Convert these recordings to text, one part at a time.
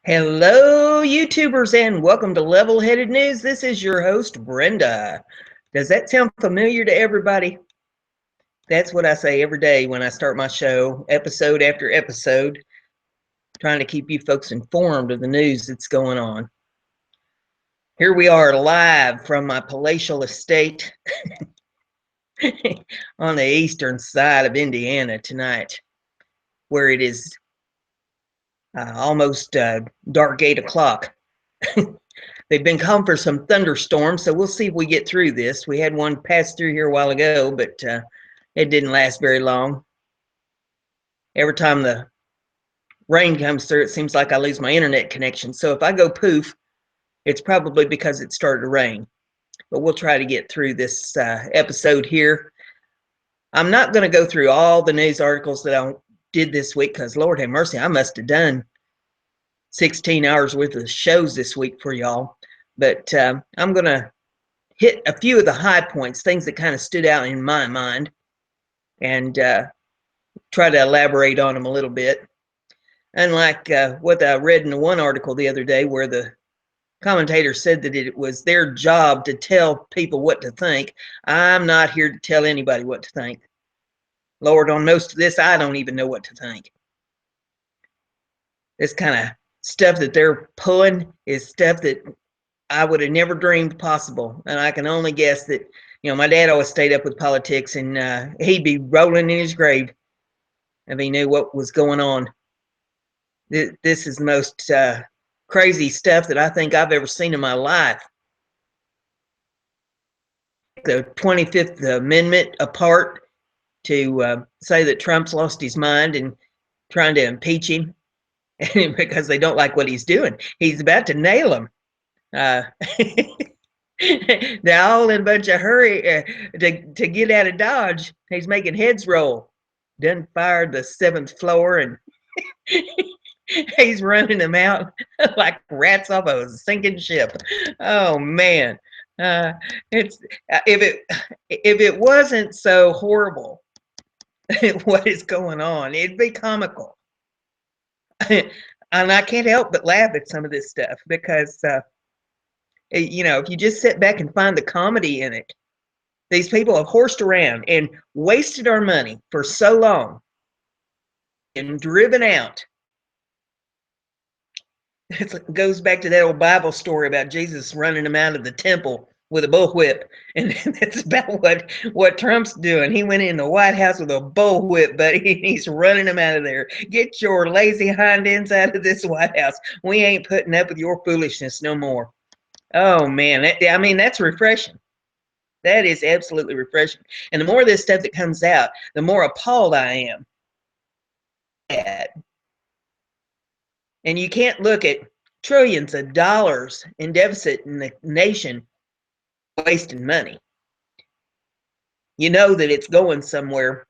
Hello, YouTubers, and welcome to Level Headed News. This is your host, Brenda. Does that sound familiar to everybody? That's what I say every day when I start my show, episode after episode, trying to keep you folks informed of the news that's going on. Here we are live from my palatial estate on the eastern side of Indiana tonight, where it is almost dark 8 o'clock. They've been calling for some thunderstorms, so we'll see if we get through this. We had one pass through here a while ago, but it didn't last very long. Every time the rain comes through, it seems like I lose my internet connection. So if I go poof, it's probably because it started to rain. But we'll try to get through this episode here. I'm not going to go through all the news articles that I did this week because, Lord have mercy, I must have done 16 hours worth of shows this week for y'all. But I'm going to hit a few of the high points, things that kind of stood out in my mind, and try to elaborate on them a little bit. Unlike what I read in the one article the other day where the commentator said that it was their job to tell people what to think, I'm not here to tell anybody what to think. Lord, on most of this, I don't even know what to think. This kind of stuff that they're pulling is stuff that I would have never dreamed possible. And I can only guess that, you know, my dad always stayed up with politics, and he'd be rolling in his grave if he knew what was going on. This is the most crazy stuff that I think I've ever seen in my life. The 25th Amendment apart to say that Trump's lost his mind and trying to impeach him because they don't like what he's doing. He's about to nail him. They're all in a bunch of hurry to get out of Dodge. He's making heads roll. Done fired the 7th floor, and he's running them out like rats off a sinking ship. Oh man, it's if it wasn't so horrible, what is going on? It'd be comical, and I can't help but laugh at some of this stuff because. You know, if you just sit back and find the comedy in it, these people have horsed around and wasted our money for so long and driven out. It goes back to that old Bible story about Jesus running them out of the temple with a bullwhip, and that's about what Trump's doing. He went in the White House with a bullwhip, buddy, and he's running them out of there. Get your lazy hind ends out of this White House. We ain't putting up with your foolishness no more. Oh man, I mean, that's refreshing. That is absolutely refreshing. And the more of this stuff that comes out, the more appalled I am at. And you can't look at trillions of dollars in deficit in the nation wasting money. You know that it's going somewhere,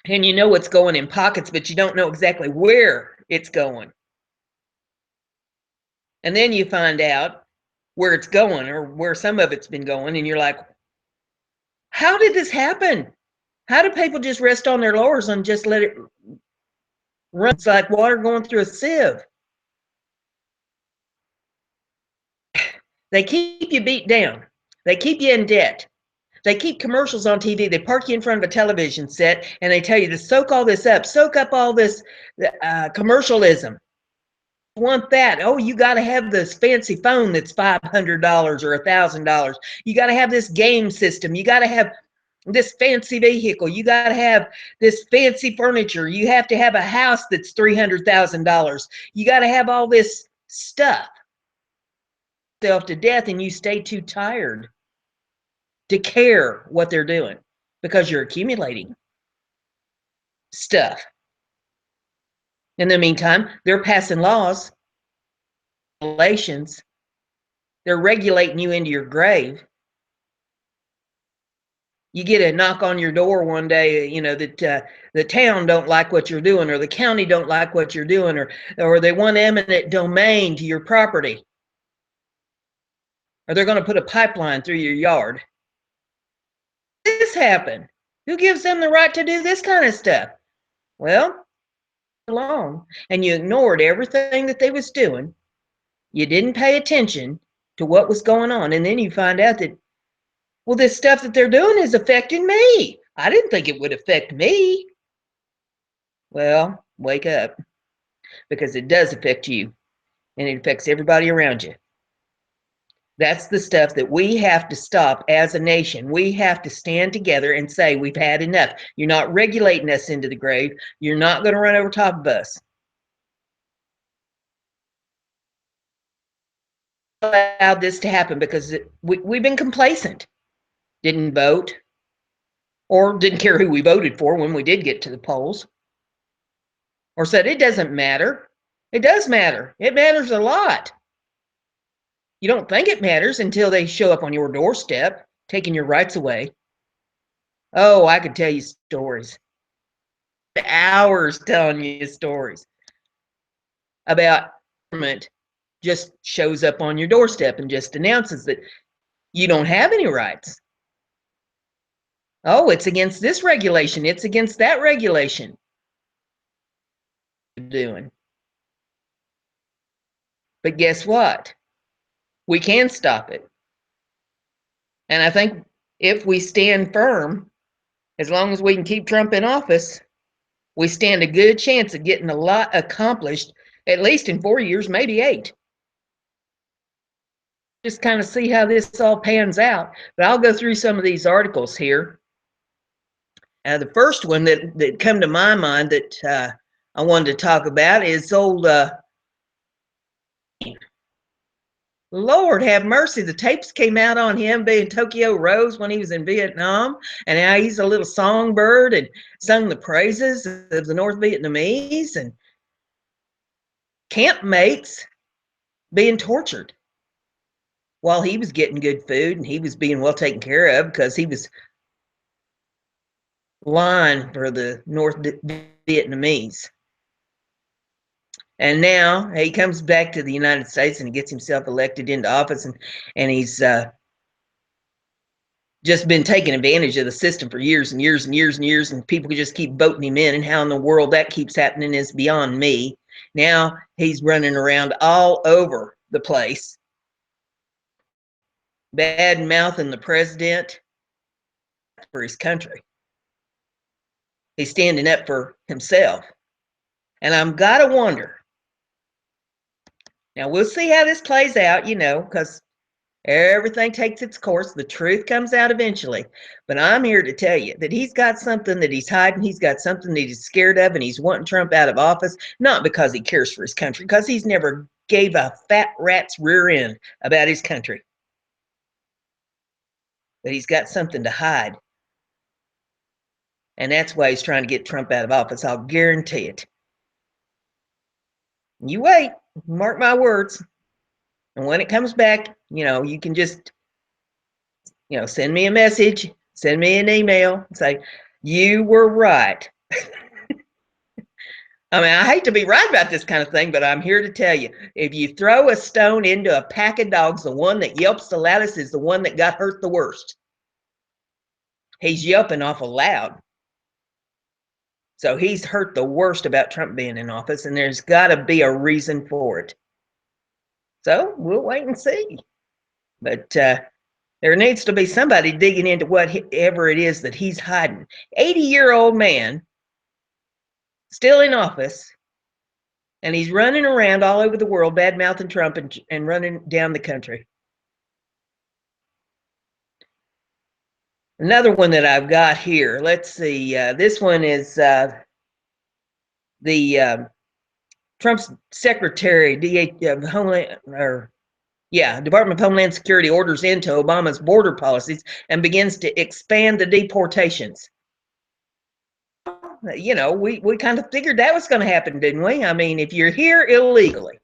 and you know it's going in pockets, but you don't know exactly where it's going. And then you find out where it's going or where some of it's been going, and you're like, how did this happen? How do people just rest on their laurels and just let it run? It's like water going through a sieve. They keep you beat down. They keep you in debt. They keep commercials on TV. They park you in front of a television set and they tell you to soak all this up, soak up all this commercialism. Want that? Oh, you got to have this fancy phone that's $500 or $1,000. You got to have this game system. You got to have this fancy vehicle. You got to have this fancy furniture. You have to have a house that's $300,000. You got to have all this stuff. Yourself to death, and you stay too tired to care what they're doing because you're accumulating stuff. In the meantime, they're passing laws, regulations. They're regulating you into your grave. You get a knock on your door one day, you know, that the town don't like what you're doing, or the county don't like what you're doing, or they want eminent domain to your property, or they're going to put a pipeline through your yard. This happened. Who gives them the right to do this kind of stuff? Well, along, and you ignored everything that they was doing. You didn't pay attention to what was going on, and then you find out that, well, this stuff that they're doing is affecting me. I didn't think it would affect me. Well, wake up, because it does affect you, and it affects everybody around you. That's the stuff that we have to stop as a nation. We have to stand together and say, we've had enough. You're not regulating us into the grave. You're not going to run over top of us. Allowed this to happen because we've been complacent. Didn't vote, or didn't care who we voted for when we did get to the polls, or said it doesn't matter. It does matter. It matters a lot. You don't think it matters until they show up on your doorstep, taking your rights away. Oh, I could tell you stories. Hours telling you stories about government just shows up on your doorstep and just announces that you don't have any rights. Oh, it's against this regulation. It's against that regulation. Doing. But guess what? We can stop it. And I think if we stand firm, as long as we can keep Trump in office, we stand a good chance of getting a lot accomplished, at least in 4 years, maybe 8. Just kind of see how this all pans out. But I'll go through some of these articles here. The first one that come to my mind that I wanted to talk about is old Lord have mercy. The tapes came out on him being Tokyo Rose when he was in Vietnam, and now he's a little songbird and sung the praises of the North Vietnamese, and campmates being tortured while he was getting good food and he was being well taken care of because he was line for the North Vietnamese. And now he comes back to the United States and he gets himself elected into office, and he's just been taking advantage of the system for years and years and years and years, and people just keep voting him in, and how in the world that keeps happening is beyond me. Now he's running around all over the place, bad mouthing the president for his country. He's standing up for himself. And I'm gotta wonder. Now we'll see how this plays out, because everything takes its course. The truth comes out eventually. But I'm here to tell you that he's got something that he's hiding. He's got something that he's scared of, and he's wanting Trump out of office, not because he cares for his country, because he's never gave a fat rat's rear end about his country. But he's got something to hide. And that's why he's trying to get Trump out of office. I'll guarantee it. You wait, mark my words. And when it comes back, you can just, send me a message, send me an email, and say, you were right. I mean, I hate to be right about this kind of thing, but I'm here to tell you, if you throw a stone into a pack of dogs, the one that yelps the loudest is the one that got hurt the worst. He's yelping awful loud. So he's hurt the worst about Trump being in office, and there's got to be a reason for it. So we'll wait and see. But there needs to be somebody digging into whatever it is that he's hiding. 80-year-old man, still in office, and he's running around all over the world, bad-mouthing Trump and running down the country. Another one that I've got here. Let's see. This one is the Trump's secretary, Department of Homeland Security orders into Obama's border policies and begins to expand the deportations. We kind of figured that was going to happen, didn't we? I mean, if you're here illegally,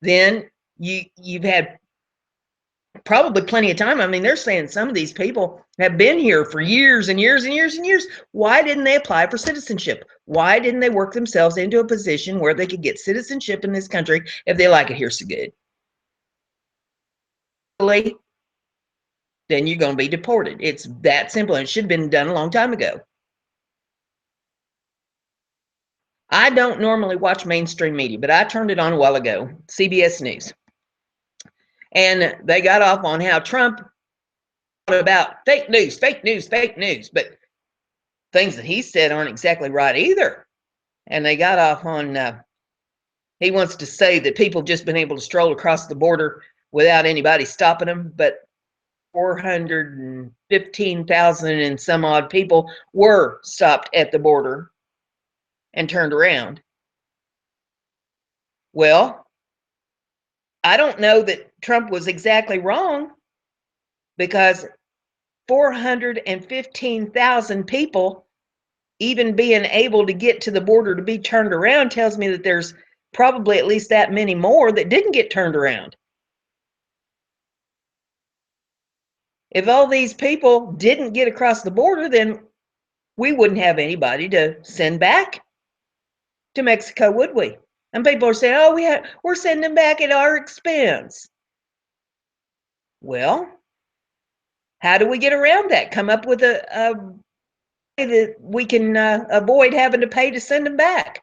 then you've had probably plenty of time. I mean, they're saying some of these people have been here for years and years and years and years. Why didn't they apply for citizenship? Why didn't they work themselves into a position where they could get citizenship in this country if they like it here so good? Then you're going to be deported. It's that simple, and it should have been done a long time ago. I don't normally watch mainstream media, but I turned it on a while ago, CBS News. And they got off on how Trump about fake news, fake news, fake news, but things that he said aren't exactly right either. And they got off on he wants to say that people just been able to stroll across the border without anybody stopping them, but 415,000 and some odd people were stopped at the border and turned around. Well, I don't know that Trump was exactly wrong, because 415,000 people even being able to get to the border to be turned around tells me that there's probably at least that many more that didn't get turned around. If all these people didn't get across the border, then we wouldn't have anybody to send back to Mexico, would we? And people are saying, oh, we're sending them back at our expense. Well, how do we get around that? Come up with a way that we can avoid having to pay to send them back.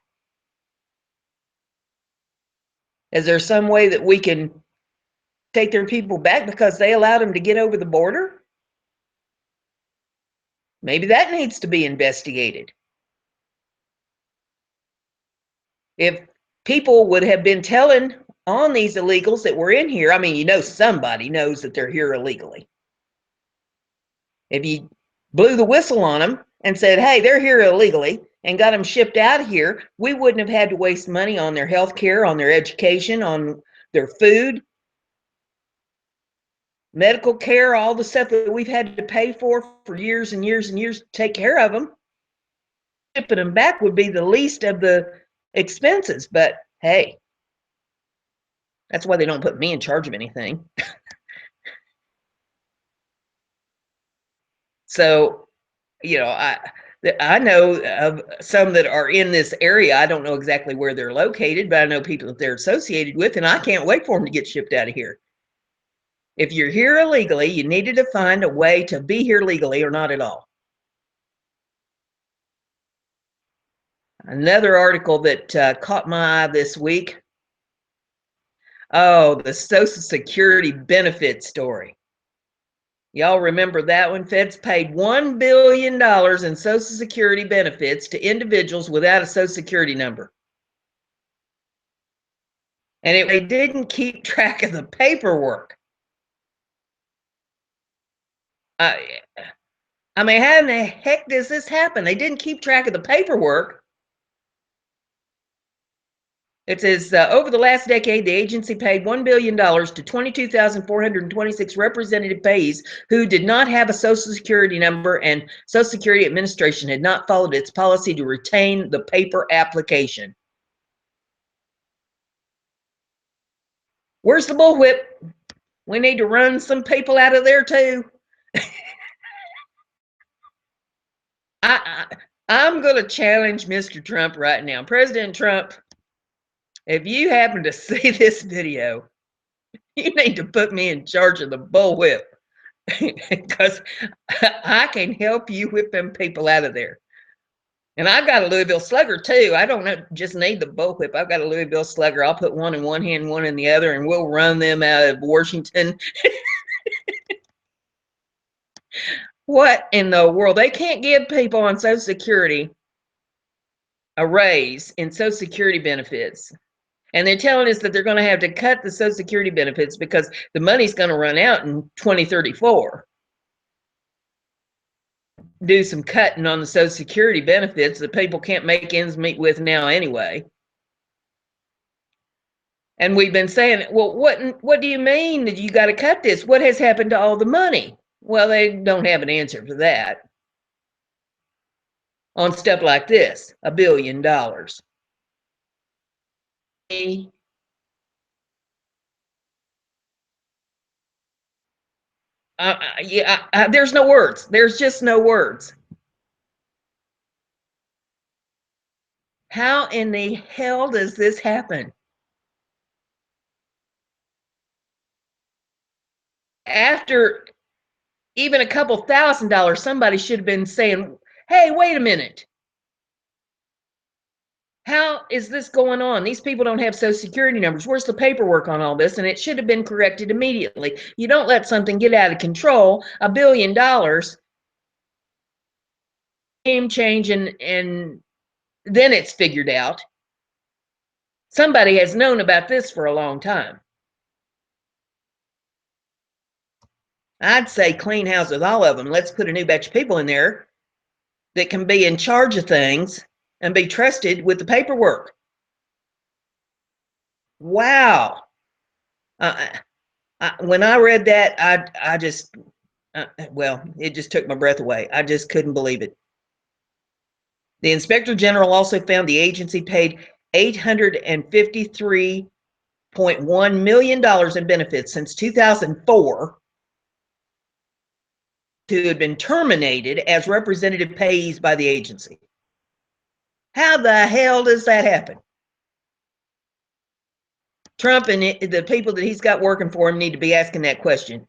Is there some way that we can take their people back because they allowed them to get over the border? Maybe that needs to be investigated. If people would have been telling on these illegals that were in here, I mean, you know, somebody knows that they're here illegally. If you blew the whistle on them and said, hey, they're here illegally, and got them shipped out of here, we wouldn't have had to waste money on their health care, on their education, on their food, medical care, all the stuff that we've had to pay for years and years and years to take care of them. Shipping them back would be the least of the expenses, but hey, that's why they don't put me in charge of anything. So, you know, I know of some that are in this area. I don't know exactly where they're located, but I know people that they're associated with, and I can't wait for them to get shipped out of here. If you're here illegally, you needed to find a way to be here legally or not at all. Another article that caught my eye this week. Oh, the Social Security benefit story. Y'all remember that one? Feds paid $1 billion in Social Security benefits to individuals without a Social Security number. And they didn't keep track of the paperwork. I mean, how in the heck does this happen? They didn't keep track of the paperwork. It says, over the last decade, the agency paid $1 billion to 22,426 representative payees who did not have a Social Security number, and Social Security Administration had not followed its policy to retain the paper application. Where's the bullwhip? We need to run some people out of there too. I'm going to challenge Mr. Trump right now. President Trump, if you happen to see this video, you need to put me in charge of the bullwhip, because I can help you whip them people out of there. And I've got a Louisville Slugger too. I don't just need the bullwhip. I've got a Louisville Slugger. I'll put one in one hand, one in the other, and we'll run them out of Washington. What in the world? They can't give people on Social Security a raise in Social Security benefits. And they're telling us that they're going to have to cut the Social Security benefits because the money's going to run out in 2034. Do some cutting on the Social Security benefits that people can't make ends meet with now anyway. And we've been saying, well, what do you mean that you got to cut this? What has happened to all the money? Well, they don't have an answer for that on stuff like this, $1 billion. There's no words. There's just no words. How in the hell does this happen? After even a couple $1,000, somebody should have been saying, hey, wait a minute. How is this going on? These people don't have Social Security numbers. Where's the paperwork on all this? And it should have been corrected immediately. You don't let something get out of control. $1 billion, name change, and then it's figured out. Somebody has known about this for a long time. I'd say clean house with all of them. Let's put a new batch of people in there that can be in charge of things and be trusted with the paperwork. Wow. When I read that, I just, well, it just took my breath away. I just couldn't believe it. The Inspector General also found the agency paid $853.1 million in benefits since 2004 who had been terminated as representative payees by the agency. How the hell does that happen? Trump and the people that he's got working for him need to be asking that question.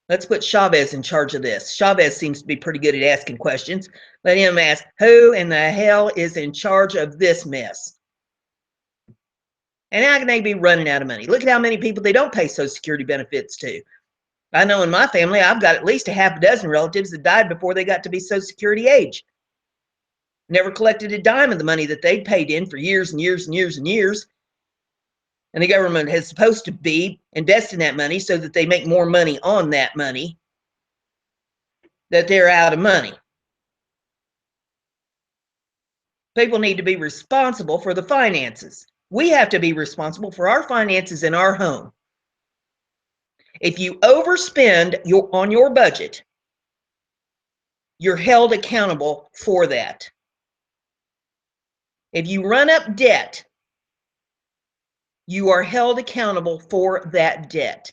Let's put Chavez in charge of this. Chavez seems to be pretty good at asking questions. Let him ask, who in the hell is in charge of this mess? And how can they be running out of money? Look at how many people they don't pay Social Security benefits to. I know in my family, I've got at least a half a dozen relatives that died before they got to be Social Security age. Never collected a dime of the money that they'd paid in for years and years and years and years. And the government is supposed to be investing that money so that they make more money on that money, that they're out of money. People need to be responsible for the finances. We have to be responsible for our finances in our home. If you overspend on your budget, you're held accountable for that. If you run up debt, you are held accountable for that debt.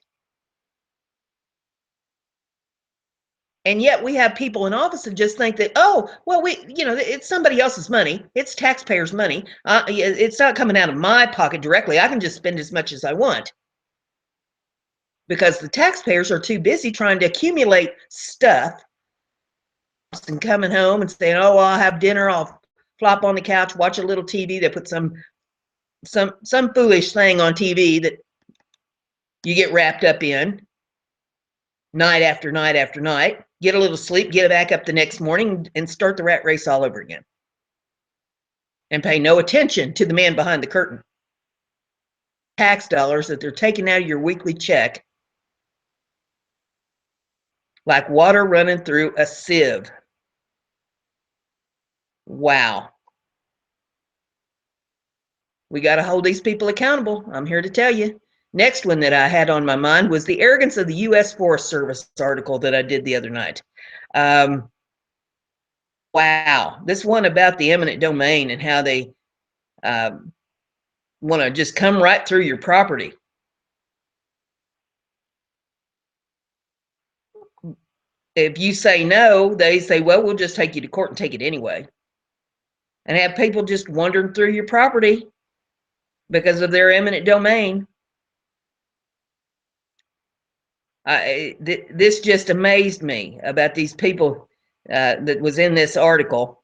And yet we have people in office that just think that, oh, well, it's somebody else's money. It's taxpayers' money. It's not coming out of my pocket directly. I can just spend as much as I want. Because the taxpayers are too busy trying to accumulate stuff and coming home and saying, oh, I'll have dinner. I'll flop on the couch, watch a little TV. They put some foolish thing on TV that you get wrapped up in night after night after night, get a little sleep, get back up the next morning and start the rat race all over again. And pay no attention to the man behind the curtain. Tax dollars that they're taking out of your weekly check like water running through a sieve. Wow. We got to hold these people accountable. I'm here to tell you. Next one that I had on my mind was the arrogance of the U.S. Forest Service article that I did the other night. Wow. This one about the eminent domain and how they want to just come right through your property. If you say no, they say, well, we'll just take you to court and take it anyway. And have people just wandering through your property because of their eminent domain. This just amazed me about these people that was in this article,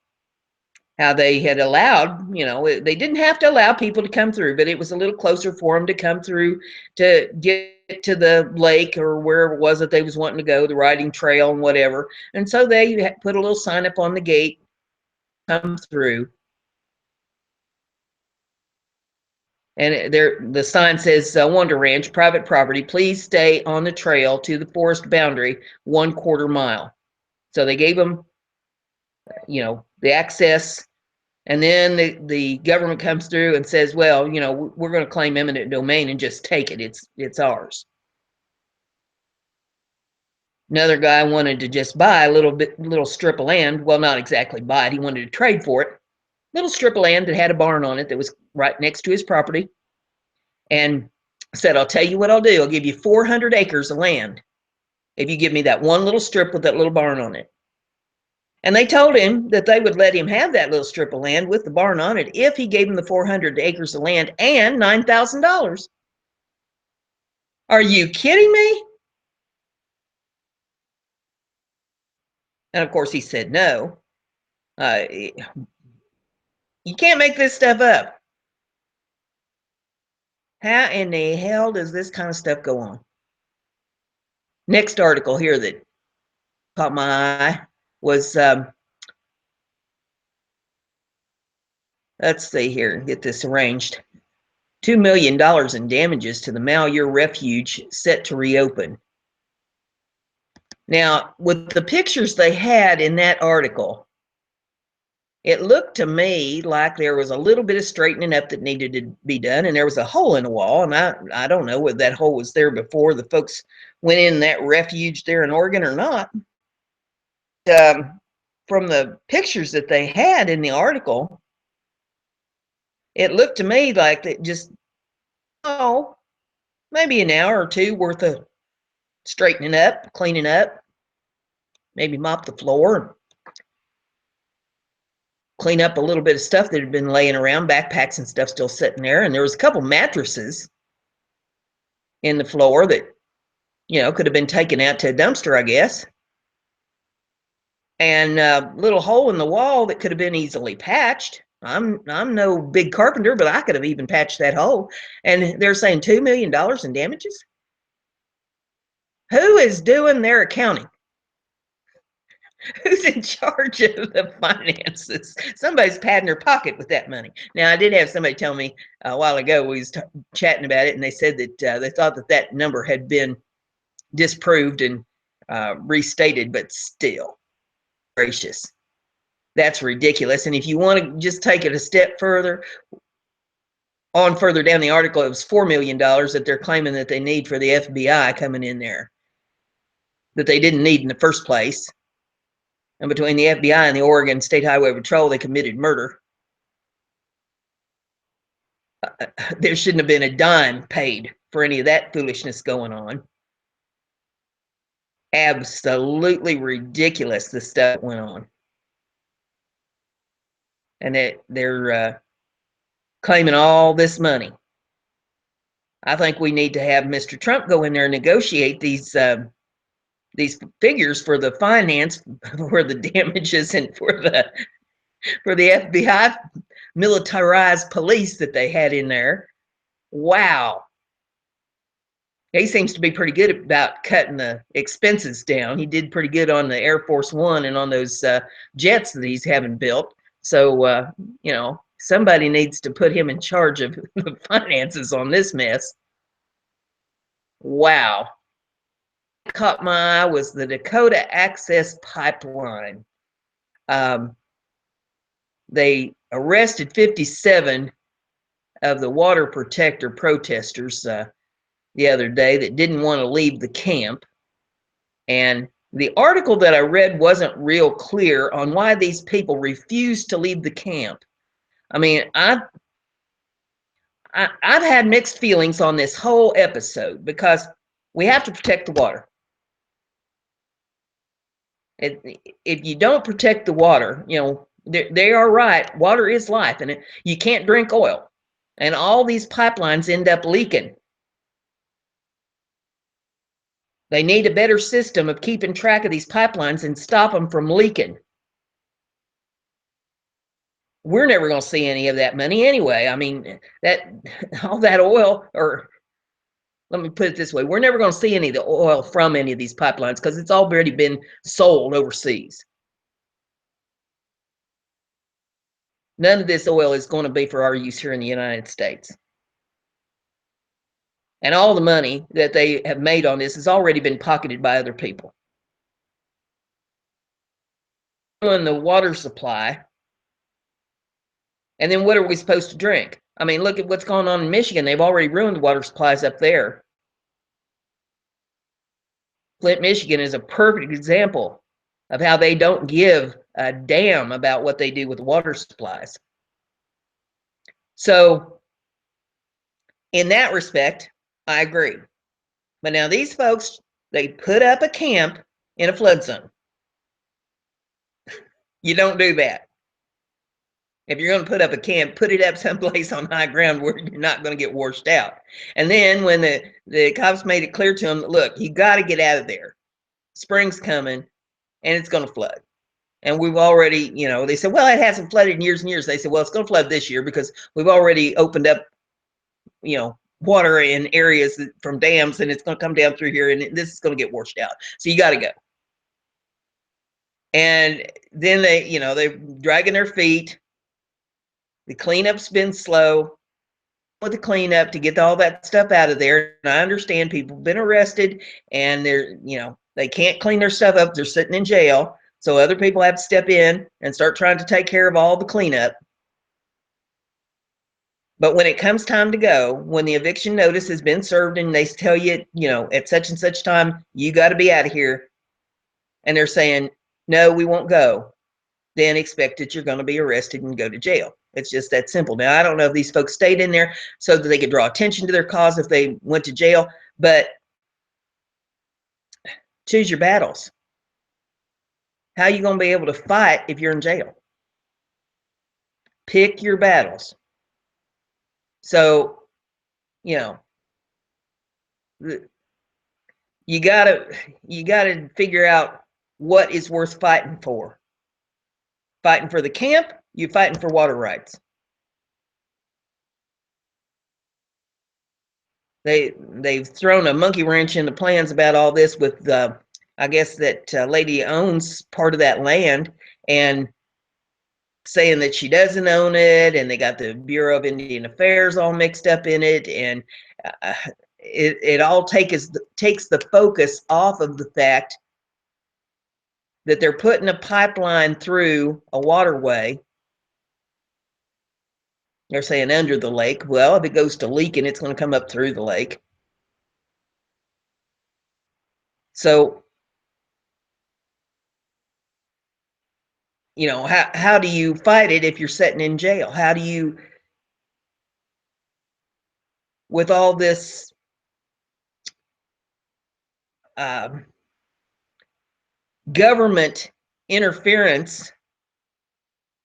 how they had allowed, they didn't have to allow people to come through, but it was a little closer for them to come through to get to the lake or wherever it was that they was wanting to go, the riding trail and whatever. And so they put a little sign up on the gate, come through. And the sign says, Wonder Ranch, private property, please stay on the trail to the forest boundary 1/4 mile. So they gave them, the access. And then the government comes through and says, well, we're going to claim eminent domain and just take it. It's ours. Another guy wanted to just buy a little strip of land. Well, not exactly buy it. He wanted to trade for it. Little strip of land that had a barn on it that was right next to his property. And said, I'll tell you what I'll do. I'll give you 400 acres of land if you give me that one little strip with that little barn on it. And they told him that they would let him have that little strip of land with the barn on it if he gave him the 400 acres of land and $9,000. Are you kidding me? And of course he said no. You can't make this stuff up. How in the hell does this kind of stuff go on? Next article here that caught my eye was, let's see here, get this arranged. $2 million in damages to the Malheur refuge set to reopen. Now, with the pictures they had in that article, it looked to me like there was a little bit of straightening up that needed to be done, and there was a hole in the wall, and I don't know whether that hole was there before the folks went in that refuge there in Oregon or not. From the pictures that they had in the article, it looked to me like that just, oh, maybe an hour or two worth of straightening up, cleaning up, maybe mop the floor, clean up a little bit of stuff that had been laying around, backpacks and stuff still sitting there. And there was a couple mattresses in the floor that, you know, could have been taken out to a dumpster, I guess. And a little hole in the wall that could have been easily patched. I'm no big carpenter, but I could have even patched that hole. And they're saying $2 million in damages? Who is doing their accounting? Who's in charge of the finances? Somebody's padding their pocket with that money. Now, I did have somebody tell me a while ago, we was chatting about it, and they said that they thought that that number had been disproved and restated, but still, gracious, that's ridiculous. And if you want to just take it a step further, on further down the article, it was $4 million that they're claiming that they need for the FBI coming in there, that they didn't need in the first place. And between the FBI and the Oregon State Highway Patrol, they committed murder. There shouldn't have been a dime paid for any of that foolishness going on. Absolutely ridiculous, the stuff that went on. And they're claiming all this money. I think we need to have Mr. Trump go in there and negotiate these figures for the finance, for the damages, and for the FBI militarized police that they had in there. Wow. He seems to be pretty good about cutting the expenses down. He did pretty good on the Air Force One and on those jets that he's having built. So, you know, somebody needs to put him in charge of the finances on this mess. Wow. Caught my eye was the Dakota Access Pipeline. They arrested 57 of the water protector protesters the other day that didn't want to leave the camp. And the article that I read wasn't real clear on why these people refused to leave the camp. I mean, I've had mixed feelings on this whole episode because we have to protect the water. If you don't protect the water, you know, they are right. Water is life, and you can't drink oil. And all these pipelines end up leaking. They need a better system of keeping track of these pipelines and stop them from leaking. We're never going to see any of that money anyway. I mean, that all that oil, or let me put it this way, we're never going to see any of the oil from any of these pipelines because it's already been sold overseas. None of this oil is going to be for our use here in the United States. And all the money that they have made on this has already been pocketed by other people. On the water supply. And then what are we supposed to drink? I mean, look at what's going on in Michigan. They've already ruined the water supplies up there. Flint, Michigan is a perfect example of how they don't give a damn about what they do with the water supplies. So, in that respect, I agree. But now these folks, they put up a camp in a flood zone. You don't do that. If you're going to put up a camp, put it up someplace on high ground where you're not going to get washed out. And then when the cops made it clear to them, look, you got to get out of there. Spring's coming and it's going to flood. And we've already, they said, well, it hasn't flooded in years and years. They said, well, it's going to flood this year because we've already opened up, water in areas from dams, and it's going to come down through here, and this is going to get washed out. So you got to go. And then they're dragging their feet. The cleanup's been slow with the cleanup to get all that stuff out of there. And I understand people have been arrested and they can't clean their stuff up. They're sitting in jail. So other people have to step in and start trying to take care of all the cleanup. But when it comes time to go, when the eviction notice has been served and they tell you, at such and such time, you got to be out of here, and they're saying, no, we won't go, then expect that you're going to be arrested and go to jail. It's just that simple. Now, I don't know if these folks stayed in there so that they could draw attention to their cause if they went to jail, but choose your battles. How are you going to be able to fight if you're in jail? Pick your battles. So, you gotta figure out what is worth fighting for. Fighting for the camp, you fighting for water rights. They've thrown a monkey wrench in the plans about all this with I guess that lady owns part of that land and saying that she doesn't own it, and they got the Bureau of Indian Affairs all mixed up in it, and it all takes the focus off of the fact that they're putting a pipeline through a waterway. They're saying under the lake. Well, if it goes to leaking, it's going to come up through the lake. So, how do you fight it if you're sitting in jail? How do you, with all this government interference,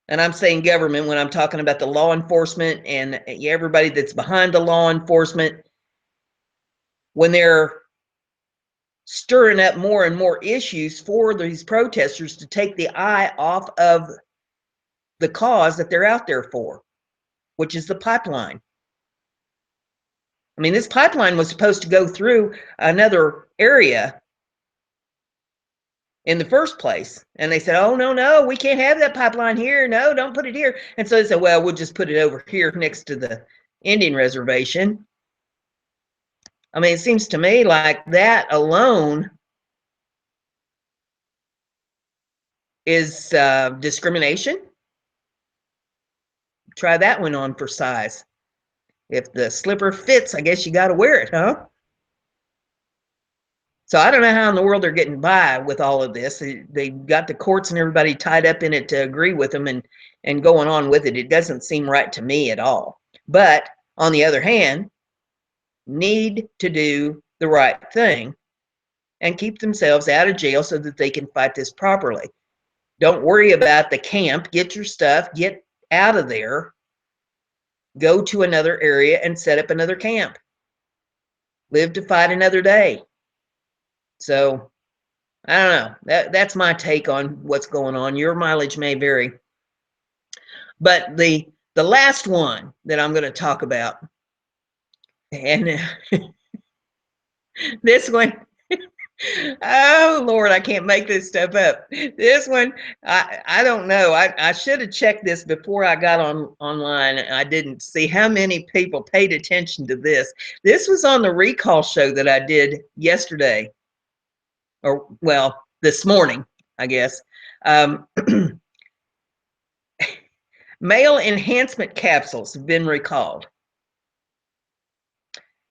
and I'm saying government when I'm talking about the law enforcement and everybody that's behind the law enforcement, when they're stirring up more and more issues for these protesters to take the eye off of the cause that they're out there for, which is the pipeline. I mean, this pipeline was supposed to go through another area in the first place. And they said, oh, no, we can't have that pipeline here. No, don't put it here. And so they said, well, we'll just put it over here next to the Indian reservation. I mean, it seems to me like that alone is discrimination. Try that one on for size. If the slipper fits, I guess you got to wear it, huh? So I don't know how in the world they're getting by with all of this. They got the courts and everybody tied up in it to agree with them and going on with it. It doesn't seem right to me at all. But on the other hand, need to do the right thing and keep themselves out of jail so that they can fight this properly. Don't worry about the camp. Get your stuff, get out of there, go to another area and set up another camp. Live to fight another day. So I don't know. That's my take on what's going on. Your mileage may vary. But the last one that I'm going to talk about, and this one, oh Lord, I can't make this stuff up. This one, I don't know. I should have checked this before I got online. I didn't see how many people paid attention to this. This was on the recall show that I did yesterday, or well, this morning, I guess. Male enhancement capsules have been recalled.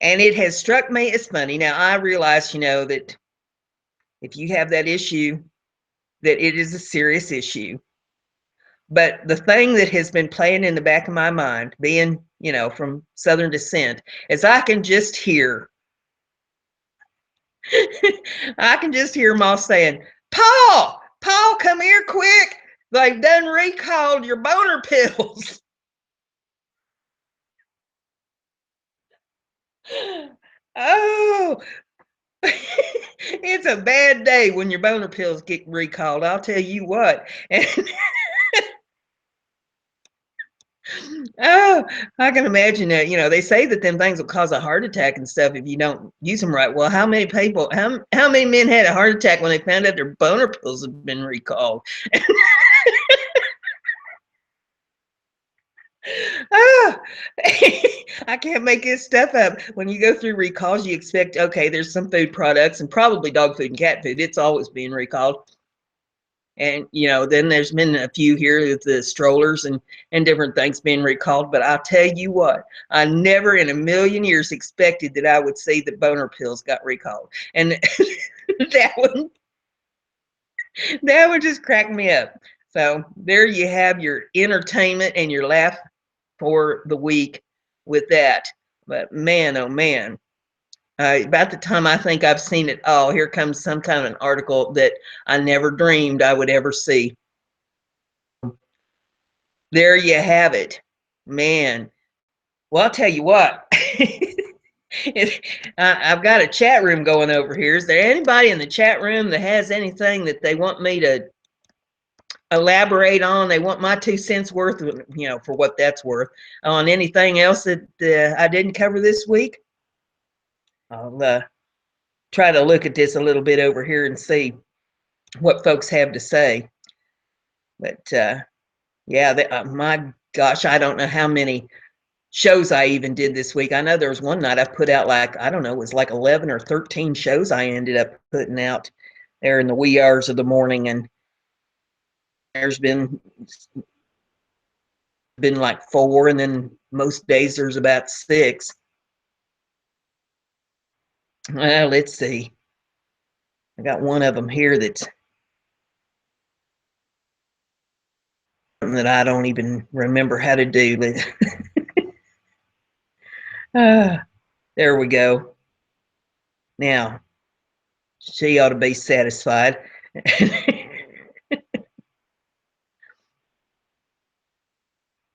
And it has struck me as funny. Now, I realize, that if you have that issue, that it is a serious issue. But the thing that has been playing in the back of my mind, being, from Southern descent, is I can just hear them all saying, Paul, come here quick. They've done recalled your boner pills. Oh, It's a bad day when your boner pills get recalled. I'll tell you what. And oh, I can imagine that. They say that them things will cause a heart attack and stuff if you don't use them right. Well, how many people, how many men had a heart attack when they found out their boner pills had been recalled? Ah, I can't make this stuff up. When you go through recalls, you expect, okay, there's some food products and probably dog food and cat food. It's always being recalled. And then there's been a few here with the strollers and different things being recalled. But I'll tell you what, I never in a million years expected that I would see the boner pills got recalled. And that would just crack me up. So there you have your entertainment and your laugh for the week with that. But man, oh man, about the time I think I've seen it all, here comes some kind of an article that I never dreamed I would ever see. There you have it, man. Well, I'll tell you what. I've got a chat room going over here. Is there anybody in the chat room that has anything that they want me to elaborate on? They want my 2 cents worth, for what that's worth, on anything else that I didn't cover this week? I'll try to look at this a little bit over here and see what folks have to say. But yeah, my gosh, I don't know how many shows I even did this week. I know there was one night I put out, like, I don't know, it was like 11 or 13 shows I ended up putting out there in the wee hours of the morning. And there's been like 4, and then most days there's about 6. Well, let's see. I got one of them here that's that I don't even remember how to do. There we go. Now, she ought to be satisfied.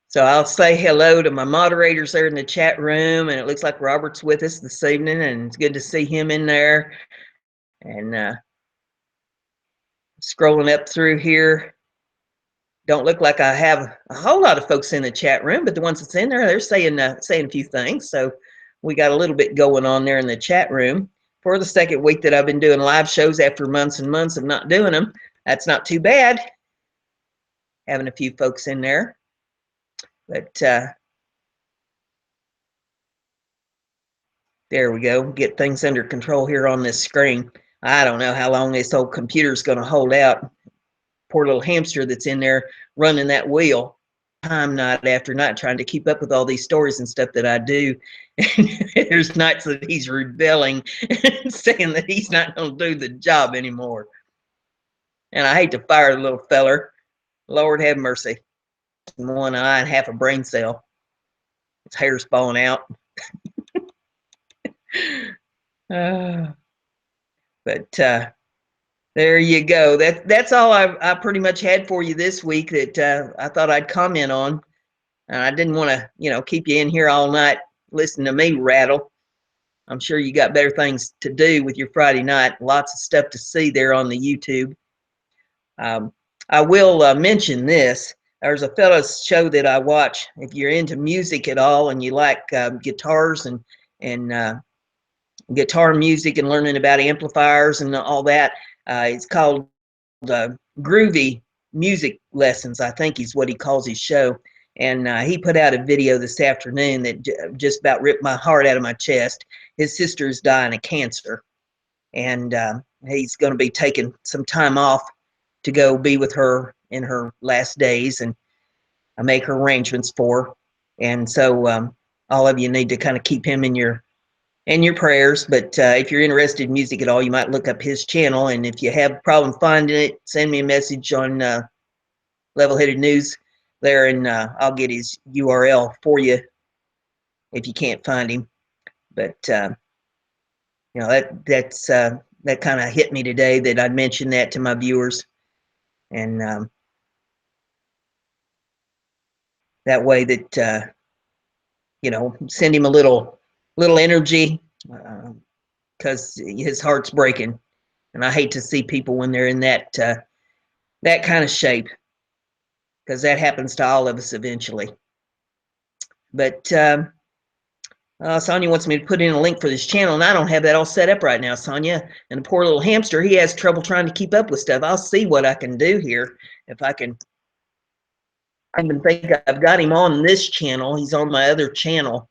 So I'll say hello to my moderators there in the chat room, and it looks like Robert's with us this evening, and it's good to see him in there. And scrolling up through here, don't look like I have a whole lot of folks in the chat room, but the ones that's in there, they're saying a few things. So we got a little bit going on there in the chat room. For the second week that I've been doing live shows after months and months of not doing them, that's not too bad. Having a few folks in there. But there we go. Get things under control here on this screen. I don't know how long this old computer's going to hold out. Poor little hamster that's in there running that wheel time night after night trying to keep up with all these stories and stuff that I do. There's nights that he's rebelling and saying that he's not going to do the job anymore. And I hate to fire the little feller. Lord have mercy. One eye and half a brain cell. His hair's falling out. But there you go. That's all I pretty much had for you this week that I thought I'd comment on. I didn't want to, keep you in here all night listening to me rattle. I'm sure you got better things to do with your Friday night. Lots of stuff to see there on the YouTube. I will mention this. There's a fellow's show that I watch. If you're into music at all and you like guitars and guitar music and learning about amplifiers and all that, it's called Groovy Music Lessons, I think is what he calls his show. And he put out a video this afternoon that just about ripped my heart out of my chest. His sister's dying of cancer, and he's going to be taking some time off to go be with her in her last days, and I make her arrangements for her. And so all of you need to kind of keep him in your prayers. But if you're interested in music at all, you might look up his channel. And if you have a problem finding it, send me a message on Level-Headed News there, and I'll get his URL for you if you can't find him. But that kind of hit me today that I'd mention that to my viewers, and that way that send him a little energy, because his heart's breaking. And I hate to see people when they're in that kind of shape, because that happens to all of us eventually. But Sonia wants me to put in a link for this channel, and I don't have that all set up right now, Sonia. And the poor little hamster, he has trouble trying to keep up with stuff. I'll see what I can do here. If I can, I even think I've got him on this channel. He's on my other channel.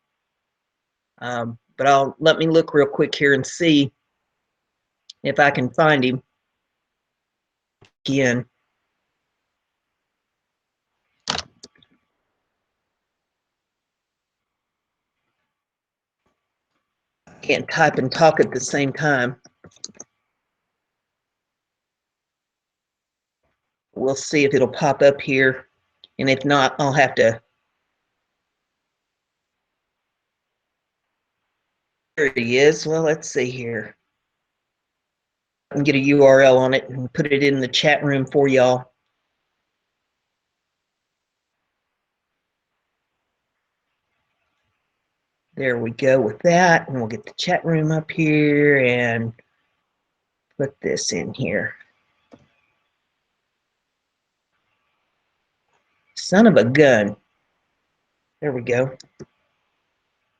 But let me look real quick here and see if I can find him again. Can't type and talk at the same time. We'll see if it'll pop up here, and if not, I'll have to. There he is. Well, let's see here. I can get a URL on it and put it in the chat room for y'all. There we go with that, and we'll get the chat room up here and put this in here. Son of a gun. There we go.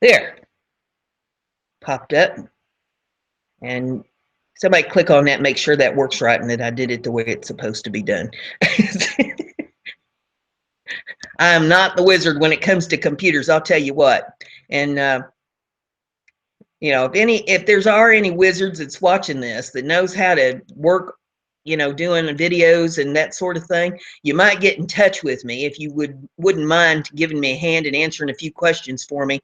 There. Popped up. And somebody click on that, make sure that works right and that I did it the way it's supposed to be done. I'm not the wizard when it comes to computers, I'll tell you what. And you know, if there's any wizards that's watching this that knows how to work, you know, doing videos and that sort of thing, you might get in touch with me if you wouldn't mind giving me a hand and answering a few questions for me.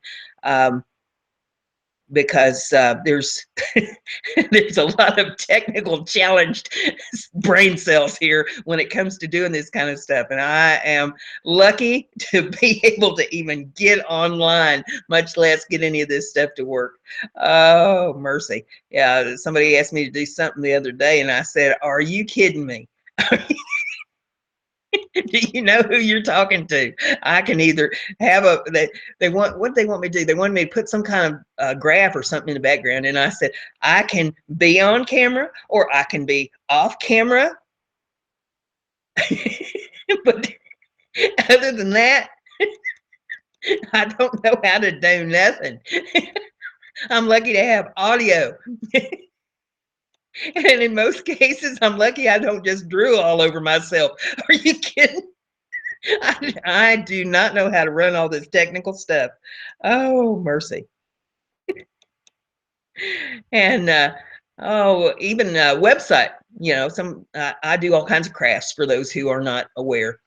Because there's there's a lot of technical challenged brain cells here when it comes to doing this kind of stuff, and I am lucky to be able to even get online, much less get any of this stuff to work. Oh, mercy. Yeah, somebody asked me to do something the other day, and I said, are you kidding me? Do you know who you're talking to? I can either have they want, what they want me to do? They wanted me to put some kind of graph or something in the background, and I said I can be on camera or I can be off camera. But other than that, I don't know how to do nothing. I'm lucky to have audio. And in most cases, I'm lucky I don't just drool all over myself. Are you kidding? I do not know how to run all this technical stuff. Oh, mercy. And even website, you know, I do all kinds of crafts for those who are not aware.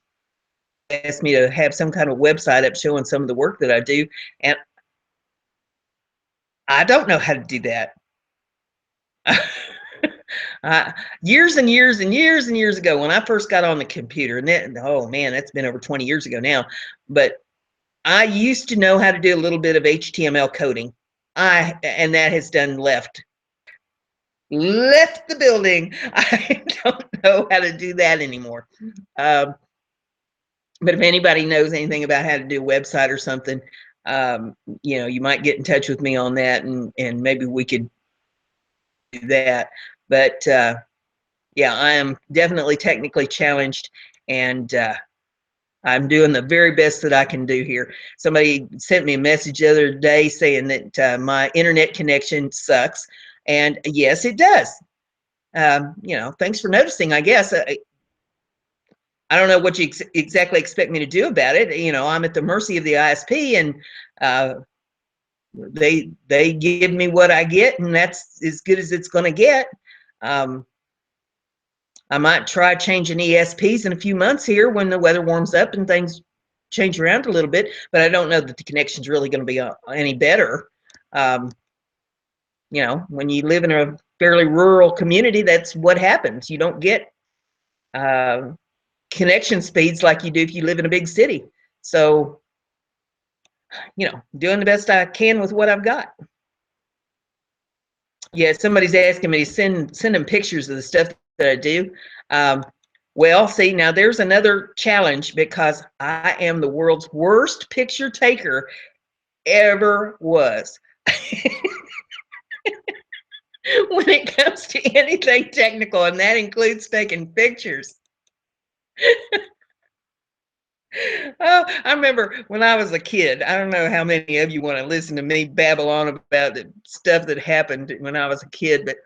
They asked me to have some kind of website up showing some of the work that I do, and I don't know how to do that. Years and years and years and years ago, when I first got on the computer, and then, oh man, that's been over 20 years ago now, but I used to know how to do a little bit of HTML coding. And that has done left the building. I don't know how to do that anymore. But if anybody knows anything about how to do a website or something, you know, you might get in touch with me on that, and maybe we could do that. But yeah, I am definitely technically challenged, and I'm doing the very best that I can do here. Somebody sent me a message the other day saying that my internet connection sucks, and yes, it does. You know, thanks for noticing, I guess. I don't know what you exactly expect me to do about it. You know, I'm at the mercy of the ISP, and they give me what I get, and that's as good as it's going to get. I might try changing ESPs in a few months here when the weather warms up and things change around a little bit, but I don't know that the connection's really going to be any better. You know, when you live in a fairly rural community, that's what happens. You don't get connection speeds like you do if you live in a big city. So, you know, doing the best I can with what I've got. Yeah, somebody's asking me to send them pictures of the stuff that I do. Well, see, now there's another challenge, because I am the world's worst picture taker ever was. when it comes to anything technical, and that includes taking pictures. Oh, I remember when I was a kid. I don't know how many of you want to listen to me babble on about the stuff that happened when I was a kid, but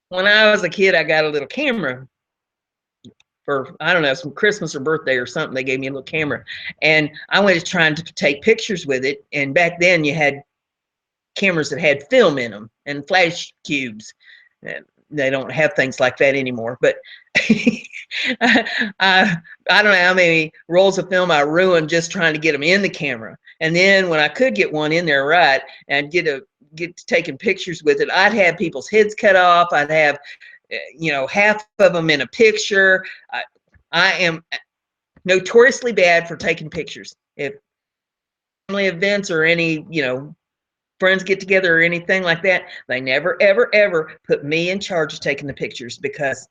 when I was a kid, I got a little camera for, I don't know, some Christmas or birthday or something. They gave me a little camera, and I was trying to take pictures with it. And back then, you had cameras that had film in them and flash cubes. They don't have things like that anymore. But I don't know how many rolls of film I ruined just trying to get them in the camera. And then when I could get one in there right and get to taking pictures with it, I'd have people's heads cut off. I'd have, you know, half of them in a picture. I am notoriously bad for taking pictures. If family events or any, you know, friends get together or anything like that, they never, ever, ever put me in charge of taking the pictures because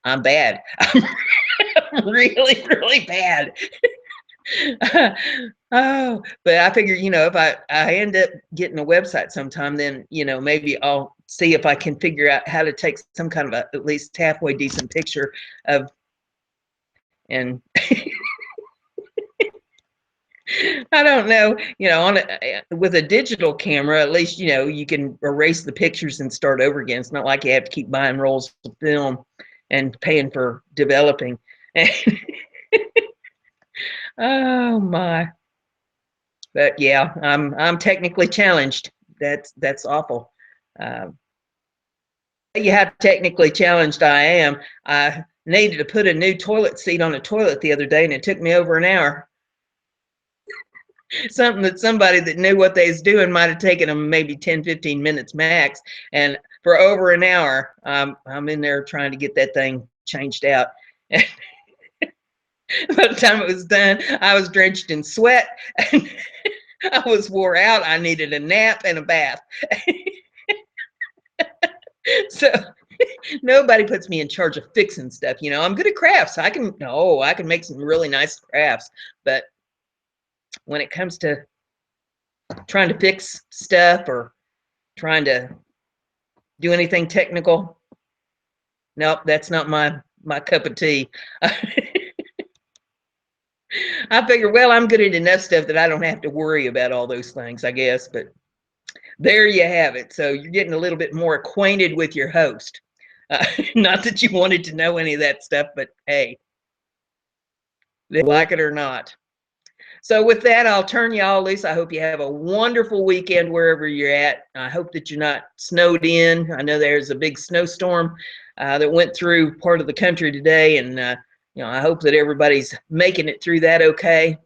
I'm bad. I'm really, really bad. Oh, but I figure, you know, if I end up getting a website sometime, then, you know, maybe I'll see if I can figure out how to take some kind of at least halfway decent picture of, and I don't know, you know, with a digital camera, at least, you know, you can erase the pictures and start over again. It's not like you have to keep buying rolls of film and paying for developing. Oh my. But yeah, I'm technically challenged. That's awful. Uh, you how technically challenged I am. I needed to put a new toilet seat on a toilet the other day, and it took me over an hour. Something that somebody that knew what they was doing might have taken them maybe 10-15 minutes max, and for over an hour I'm in there trying to get that thing changed out. By the time it was done, I was drenched in sweat and I was wore out. I needed a nap and a bath. So nobody puts me in charge of fixing stuff. You know, I'm good at crafts. I can make some really nice crafts, but when it comes to trying to fix stuff or trying to do anything technical, nope, that's not my cup of tea. I figure, well, I'm good at enough stuff that I don't have to worry about all those things, I guess. But there you have it. So you're getting a little bit more acquainted with your host. Not that you wanted to know any of that stuff, but hey, they like it or not. So with that, I'll turn you all loose. I hope you have a wonderful weekend wherever you're at. I hope that you're not snowed in. I know there's a big snowstorm that went through part of the country today, and you know, I hope that everybody's making it through that okay.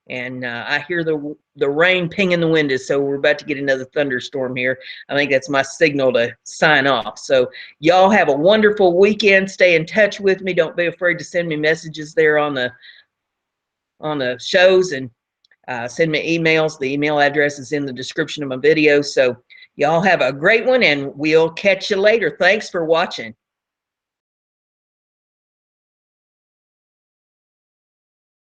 And I hear the rain pinging the windows, so we're about to get another thunderstorm here. I think that's my signal to sign off. So y'all have a wonderful weekend. Stay in touch with me. Don't be afraid to send me messages there on the shows, and send me emails. The email address is in the description of my video. So y'all have a great one, and we'll catch you later. Thanks for watching.